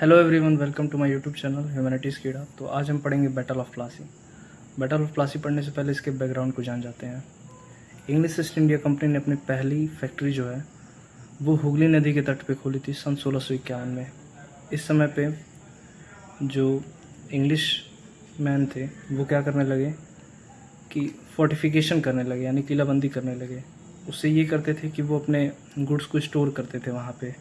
Hello everyone, welcome to my YouTube channel humanities कीड़ा। तो आज हम पढ़ेंगे battle of Plassey. Battle of Plassey पढ़ने से पहले इसके बैकग्राउंड को जान जाते हैं। इंग्लिश ईस्ट इंडिया कंपनी ने अपनी पहली फैक्ट्री जो है वो हुगली नदी के तट पे खोली थी सन 1651 में। इस समय पे जो इंग्लिश मैन थे वो क्या करने लगे कि फोर्टिफिकेशन करने लगे, यानी किलाबंदी करने लगे। उससे ये करते थे कि वो अपने गुड्स को स्टोर करते थे वहाँ पे,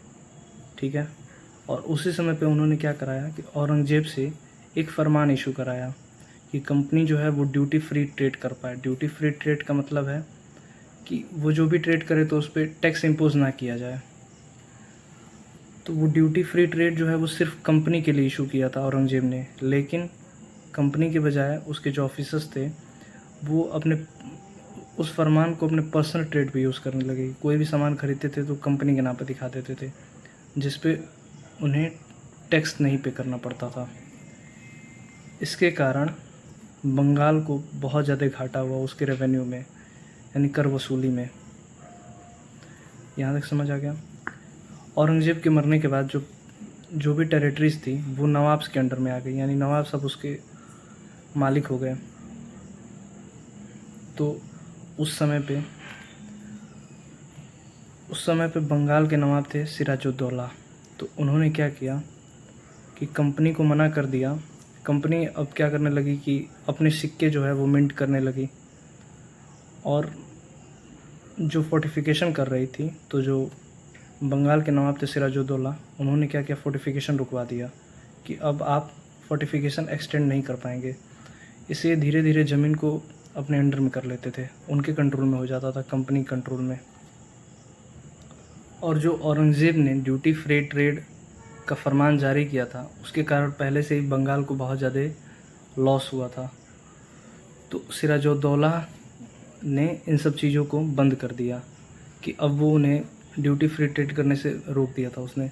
ठीक है। और उसी समय पे उन्होंने क्या कराया कि औरंगजेब से एक फरमान इशू कराया कि कंपनी जो है वो ड्यूटी फ्री ट्रेड कर पाए। ड्यूटी फ्री ट्रेड का मतलब है कि वो जो भी ट्रेड करे तो उस पर टैक्स इम्पोज ना किया जाए। तो वो ड्यूटी फ्री ट्रेड जो है वो सिर्फ कंपनी के लिए इशू किया था औरंगजेब ने, लेकिन कंपनी के बजाय उसके जो ऑफिसर्स थे वो अपने उस फरमान को अपने पर्सनल ट्रेड पे यूज़ करने लगे। कोई भी सामान खरीदते थे तो कंपनी के नाम पर दिखा देते थे, जिस पे उन्हें टैक्स नहीं पे करना पड़ता था। इसके कारण बंगाल को बहुत ज़्यादा घाटा हुआ उसके रेवेन्यू में, यानी कर वसूली में। यहाँ तक समझ आ गया। औरंगजेब के मरने के बाद जो भी टेरिटरीज थी वो नवाब्स के अंडर में आ गई, यानी नवाब सब उसके मालिक हो गए। तो उस समय पे बंगाल के नवाब थे सिराजुद्दौला। तो उन्होंने क्या किया कि कंपनी को मना कर दिया। कंपनी अब क्या करने लगी कि अपने सिक्के जो है वो मिंट करने लगी, और जो फोर्टिफिकेशन कर रही थी, तो जो बंगाल के नवाब थे सिराजुद्दौला, उन्होंने क्या किया, फोर्टिफिकेशन रुकवा दिया कि अब आप फोर्टिफिकेशन एक्सटेंड नहीं कर पाएंगे। इससे धीरे धीरे ज़मीन को अपने अंडर में कर लेते थे, उनके कंट्रोल में हो जाता था, कंपनी कंट्रोल में। और जो औरंगज़ेब ने ड्यूटी फ्री ट्रेड का फरमान जारी किया था, उसके कारण पहले से ही बंगाल को बहुत ज़्यादा लॉस हुआ था। तो सिराजुद्दौला ने इन सब चीज़ों को बंद कर दिया कि अब वो उन्हें ड्यूटी फ्री ट्रेड करने से रोक दिया था उसने।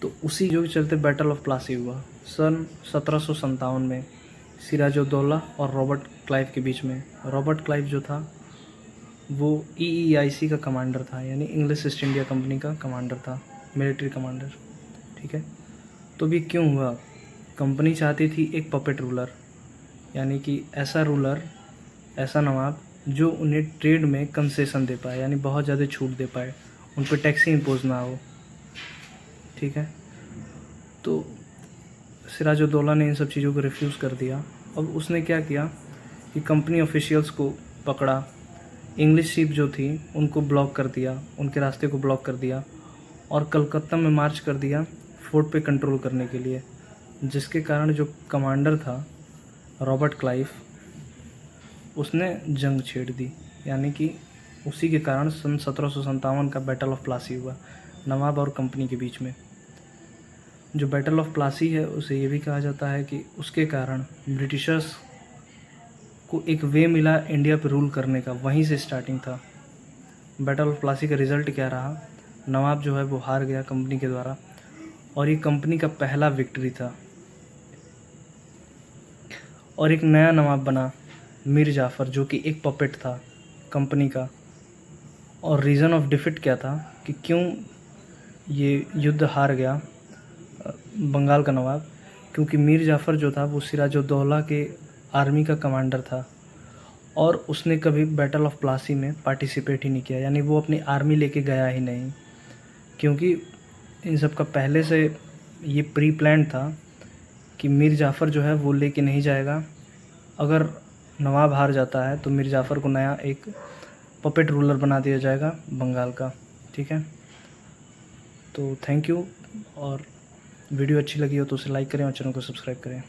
तो उसी जो के चलते बैटल ऑफ प्लासी हुआ सन 1757 में सिराजुद्दौला और रॉबर्ट क्लाइव के बीच में। रॉबर्ट क्लाइव जो था वो EEIC का कमांडर था, यानी इंग्लिश ईस्ट इंडिया कंपनी का कमांडर था, मिलिट्री कमांडर, ठीक है। तो भी क्यों हुआ, कंपनी चाहती थी एक पपेट रूलर, यानी कि ऐसा रूलर, ऐसा नवाब जो उन्हें ट्रेड में कंसेशन दे पाए, यानी बहुत ज़्यादा छूट दे पाए, उन पर टैक्स ही इम्पोज ना हो, ठीक है। तो सिराजुद्दौला ने इन सब चीज़ों को रिफ्यूज़ कर दिया। अब उसने क्या किया कि कंपनी ऑफिशियल्स को पकड़ा, इंग्लिश शिप जो थी उनको ब्लॉक कर दिया, उनके रास्ते को ब्लॉक कर दिया, और कलकत्ता में मार्च कर दिया फोर्ट पे कंट्रोल करने के लिए। जिसके कारण जो कमांडर था रॉबर्ट क्लाइव, उसने जंग छेड़ दी, यानी कि उसी के कारण सन 1757 का बैटल ऑफ प्लासी हुआ नवाब और कंपनी के बीच में। जो बैटल ऑफ प्लासी है उसे ये भी कहा जाता है कि उसके कारण ब्रिटिशर्स को एक वे मिला इंडिया पर रूल करने का, वहीं से स्टार्टिंग था। बैटल ऑफ प्लासी का रिज़ल्ट क्या रहा, नवाब जो है वो हार गया कंपनी के द्वारा, और ये कंपनी का पहला विक्ट्री था। और एक नया नवाब बना मीर जाफ़र, जो कि एक पपेट था कंपनी का। और रीज़न ऑफ डिफीट क्या था कि क्यों ये युद्ध हार गया बंगाल का नवाब, क्योंकि मीर जाफ़र जो था वो सिराजुद्दौला के आर्मी का कमांडर था, और उसने कभी बैटल ऑफ प्लासी में पार्टिसिपेट ही नहीं किया, यानी वो अपनी आर्मी लेके गया ही नहीं, क्योंकि इन सब का पहले से ये प्री प्लान था कि मीर जाफ़र जो है वो लेके नहीं जाएगा। अगर नवाब हार जाता है तो मीर जाफ़र को नया एक पपेट रूलर बना दिया जाएगा बंगाल का, ठीक है। तो थैंक यू, और वीडियो अच्छी लगी हो तो उसे लाइक करें और चैनल को सब्सक्राइब करें।